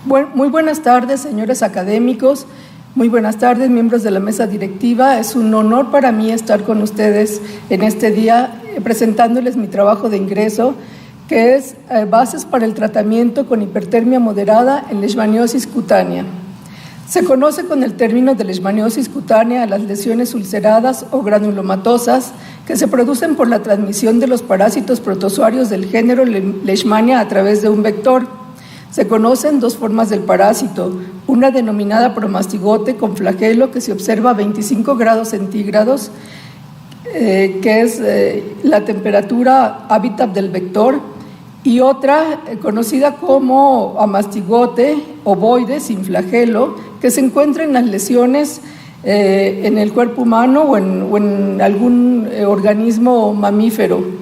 Muy buenas tardes, señores académicos. Muy buenas tardes, miembros de la mesa directiva. Es un honor para mí estar con ustedes en este día presentándoles mi trabajo de ingreso, que es Bases para el tratamiento con hipertermia moderada en leishmaniosis cutánea. Se conoce con el término de leishmaniosis cutánea a las lesiones ulceradas o granulomatosas que se producen por la transmisión de los parásitos protozoarios del género Leishmania a través de un vector. Se conocen dos formas del parásito, una denominada promastigote con flagelo que se observa a 25 grados centígrados, que es la temperatura hábitat del vector, y otra conocida como amastigote ovoide sin flagelo, que se encuentra en las lesiones en el cuerpo humano o en algún organismo mamífero.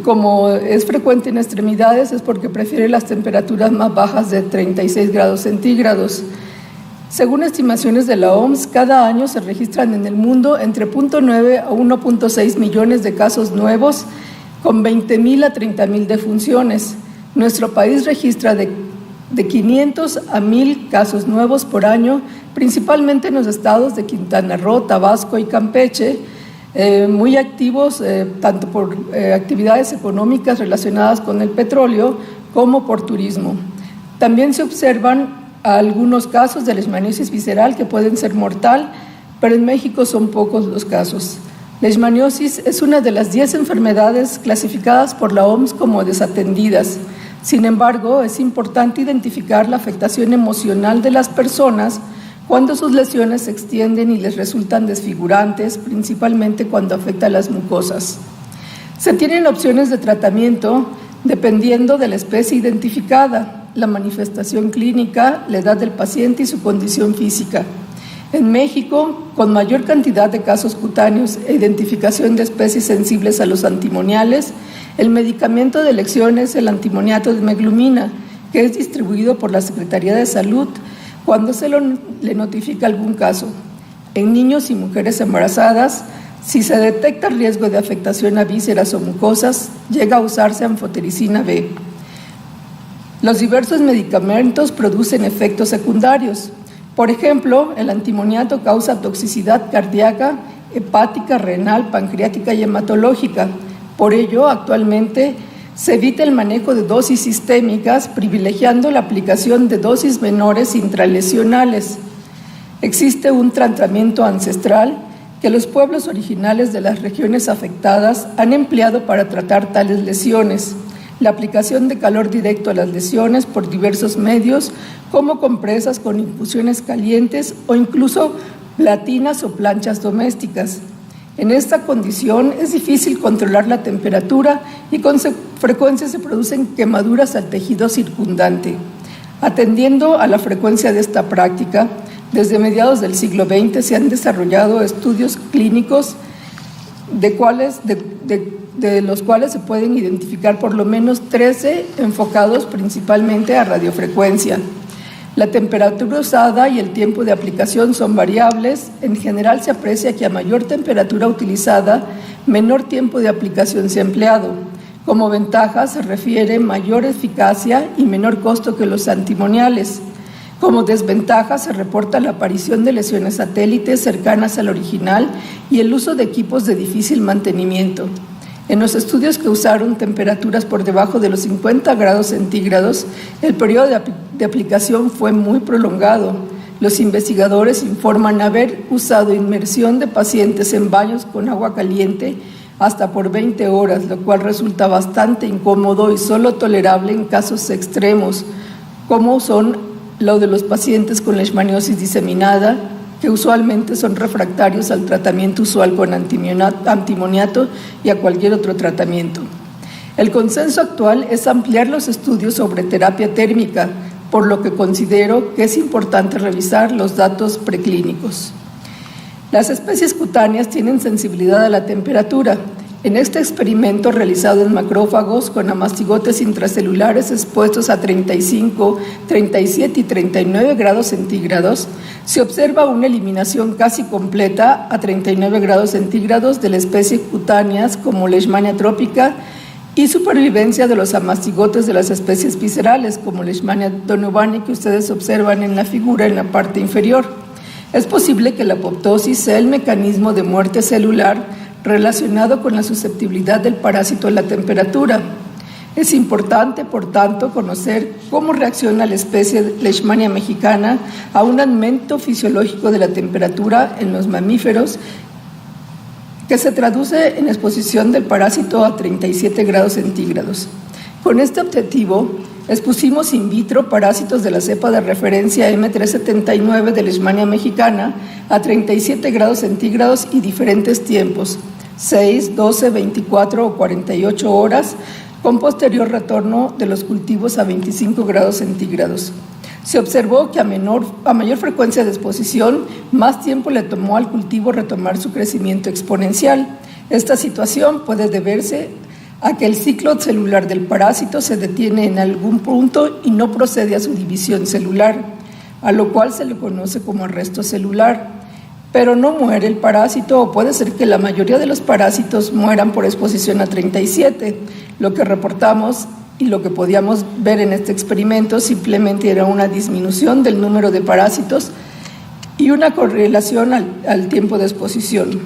Como es frecuente en extremidades, es porque prefiere las temperaturas más bajas de 36 grados centígrados. Según estimaciones de la OMS, cada año se registran en el mundo entre 0.9 a 1.6 millones de casos nuevos, con 20.000 a 30.000 defunciones. Nuestro país registra de 500 a 1.000 casos nuevos por año, principalmente en los estados de Quintana Roo, Tabasco y Campeche, muy activos tanto por actividades económicas relacionadas con el petróleo como por turismo. También se observan algunos casos de leishmaniosis visceral que pueden ser mortal, pero en México son pocos los casos. Leishmaniosis es una de las 10 enfermedades clasificadas por la OMS como desatendidas. Sin embargo, es importante identificar la afectación emocional de las personas cuando sus lesiones se extienden y les resultan desfigurantes, principalmente cuando afecta a las mucosas. Se tienen opciones de tratamiento dependiendo de la especie identificada, la manifestación clínica, la edad del paciente y su condición física. En México, con mayor cantidad de casos cutáneos e identificación de especies sensibles a los antimoniales, el medicamento de elección es el antimoniato de meglumina, que es distribuido por la Secretaría de Salud cuando se le notifica algún caso. En niños y mujeres embarazadas, si se detecta riesgo de afectación a vísceras o mucosas, llega a usarse anfotericina B. Los diversos medicamentos producen efectos secundarios. Por ejemplo, el antimoniato causa toxicidad cardíaca, hepática, renal, pancreática y hematológica. Por ello, actualmente se evita el manejo de dosis sistémicas, privilegiando la aplicación de dosis menores intralesionales. Existe un tratamiento ancestral que los pueblos originales de las regiones afectadas han empleado para tratar tales lesiones. La aplicación de calor directo a las lesiones por diversos medios, como compresas con infusiones calientes o incluso platinas o planchas domésticas. En esta condición es difícil controlar la temperatura y con frecuencia se producen quemaduras al tejido circundante. Atendiendo a la frecuencia de esta práctica, desde mediados del siglo XX se han desarrollado estudios clínicos de los cuales se pueden identificar por lo menos 13 enfocados principalmente a radiofrecuencia. La temperatura usada y el tiempo de aplicación son variables. En general se aprecia que a mayor temperatura utilizada, menor tiempo de aplicación se ha empleado. Como ventaja se refiere mayor eficacia y menor costo que los antimoniales. Como desventaja se reporta la aparición de lesiones satélites cercanas al original y el uso de equipos de difícil mantenimiento. En los estudios que usaron temperaturas por debajo de los 50 grados centígrados, el periodo de aplicación fue muy prolongado. Los investigadores informan haber usado inmersión de pacientes en baños con agua caliente hasta por 20 horas, lo cual resulta bastante incómodo y solo tolerable en casos extremos, como son lo de los pacientes con leishmaniosis diseminada, que usualmente son refractarios al tratamiento usual con antimoniato y a cualquier otro tratamiento. El consenso actual es ampliar los estudios sobre terapia térmica, por lo que considero que es importante revisar los datos preclínicos. Las especies cutáneas tienen sensibilidad a la temperatura. En este experimento realizado en macrófagos con amastigotes intracelulares expuestos a 35, 37 y 39 grados centígrados, se observa una eliminación casi completa a 39 grados centígrados de la especie cutáneas como Leishmania trópica y supervivencia de los amastigotes de las especies viscerales, como Leishmania donovani, que ustedes observan en la figura en la parte inferior. Es posible que la apoptosis sea el mecanismo de muerte celular relacionado con la susceptibilidad del parásito a la temperatura. Es importante, por tanto, conocer cómo reacciona la especie Leishmania mexicana a un aumento fisiológico de la temperatura en los mamíferos, que se traduce en exposición del parásito a 37 grados centígrados. Con este objetivo, expusimos in vitro parásitos de la cepa de referencia M379 de Leishmania mexicana a 37 grados centígrados y diferentes tiempos, 6, 12, 24 o 48 horas, con posterior retorno de los cultivos a 25 grados centígrados. Se observó que a mayor frecuencia de exposición, más tiempo le tomó al cultivo retomar su crecimiento exponencial. Esta situación puede deberse a que el ciclo celular del parásito se detiene en algún punto y no procede a su división celular, a lo cual se le conoce como arresto celular. Pero no muere el parásito, o puede ser que la mayoría de los parásitos mueran por exposición a 37. Lo que reportamos y lo que podíamos ver en este experimento simplemente era una disminución del número de parásitos y una correlación al tiempo de exposición.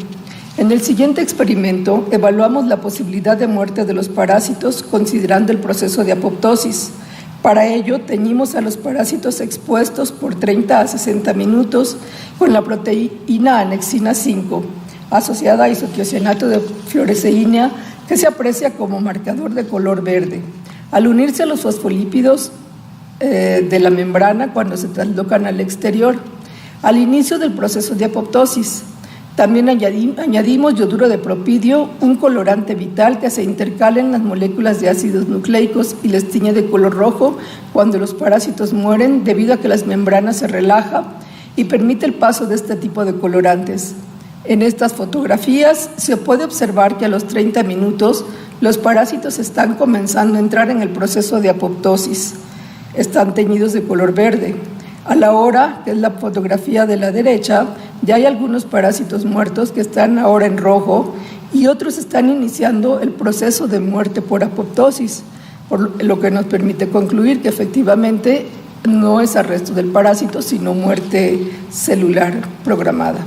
En el siguiente experimento evaluamos la posibilidad de muerte de los parásitos considerando el proceso de apoptosis. Para ello, teñimos a los parásitos expuestos por 30 a 60 minutos con la proteína anexina 5, asociada a isotiocianato de fluoresceína, que se aprecia como marcador de color verde. Al unirse a los fosfolípidos de la membrana cuando se traslocan al exterior, al inicio del proceso de apoptosis. También añadimos yoduro de propidio, un colorante vital que se intercala en las moléculas de ácidos nucleicos y les tiñe de color rojo cuando los parásitos mueren, debido a que las membranas se relajan y permite el paso de este tipo de colorantes. En estas fotografías se puede observar que a los 30 minutos los parásitos están comenzando a entrar en el proceso de apoptosis. Están teñidos de color verde. A la hora, que es la fotografía de la derecha, ya hay algunos parásitos muertos que están ahora en rojo y otros están iniciando el proceso de muerte por apoptosis, por lo que nos permite concluir que efectivamente no es arresto del parásito, sino muerte celular programada.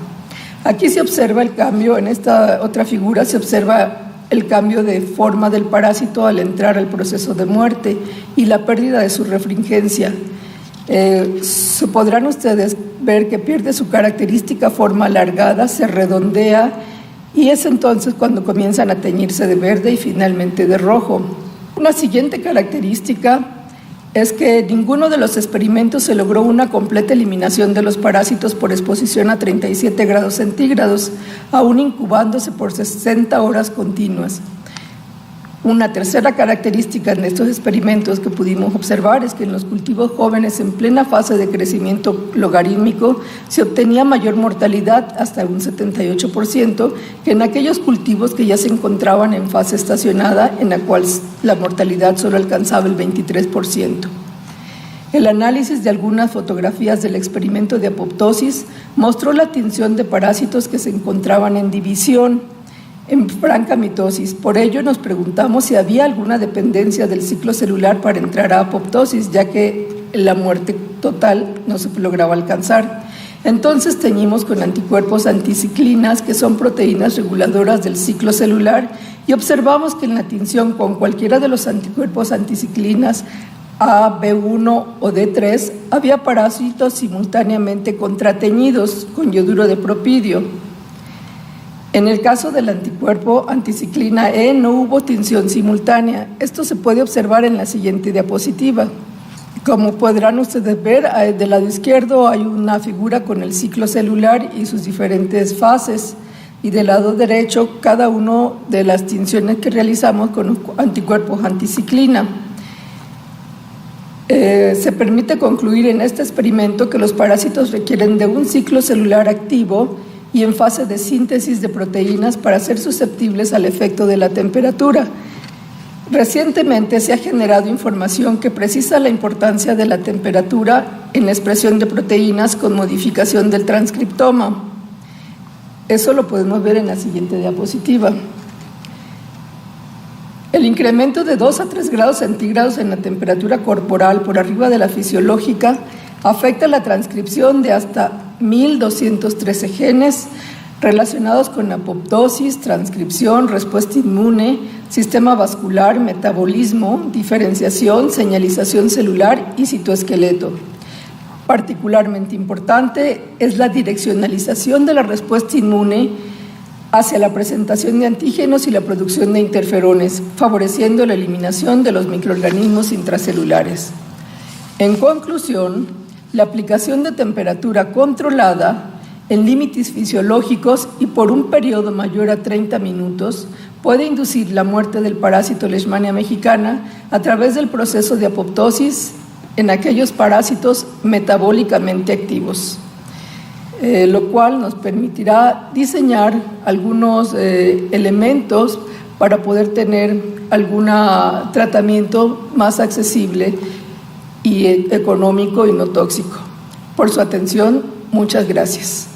Aquí se observa el cambio, en esta otra figura se observa el cambio de forma del parásito al entrar al proceso de muerte y la pérdida de su refringencia. Podrán ustedes ver que pierde su característica forma alargada, se redondea y es entonces cuando comienzan a teñirse de verde y finalmente de rojo. Una siguiente característica es que ninguno de los experimentos se logró una completa eliminación de los parásitos por exposición a 37 grados centígrados, aún incubándose por 60 horas continuas. Una tercera característica en estos experimentos que pudimos observar es que en los cultivos jóvenes en plena fase de crecimiento logarítmico se obtenía mayor mortalidad, hasta un 78%, que en aquellos cultivos que ya se encontraban en fase estacionada, en la cual la mortalidad solo alcanzaba el 23%. El análisis de algunas fotografías del experimento de apoptosis mostró la tinción de parásitos que se encontraban en división, en franca mitosis. Por ello nos preguntamos si había alguna dependencia del ciclo celular para entrar a apoptosis, ya que la muerte total no se lograba alcanzar. Entonces teñimos con anticuerpos anticiclinas, que son proteínas reguladoras del ciclo celular, y observamos que en la tinción con cualquiera de los anticuerpos anticiclinas A, B1 o D3 había parásitos simultáneamente contrateñidos con yoduro de propidio. En el caso del anticuerpo anticiclina E no hubo tinción simultánea. Esto se puede observar en la siguiente diapositiva. Como podrán ustedes ver, del lado izquierdo hay una figura con el ciclo celular y sus diferentes fases, y del lado derecho cada una de las tinciones que realizamos con anticuerpos anticiclina. Se permite concluir en este experimento que los parásitos requieren de un ciclo celular activo y en fase de síntesis de proteínas para ser susceptibles al efecto de la temperatura. Recientemente se ha generado información que precisa la importancia de la temperatura en la expresión de proteínas con modificación del transcriptoma. Eso lo podemos ver en la siguiente diapositiva. El incremento de 2 a 3 grados centígrados en la temperatura corporal por arriba de la fisiológica afecta la transcripción de hasta 1.213 genes relacionados con apoptosis, transcripción, respuesta inmune, sistema vascular, metabolismo, diferenciación, señalización celular y citoesqueleto. Particularmente importante es la direccionalización de la respuesta inmune hacia la presentación de antígenos y la producción de interferones, favoreciendo la eliminación de los microorganismos intracelulares. En conclusión, la aplicación de temperatura controlada en límites fisiológicos y por un periodo mayor a 30 minutos puede inducir la muerte del parásito Leishmania mexicana a través del proceso de apoptosis en aquellos parásitos metabólicamente activos, lo cual nos permitirá diseñar algunos elementos para poder tener algún tratamiento más accesible y económico y no tóxico. Por su atención, muchas gracias.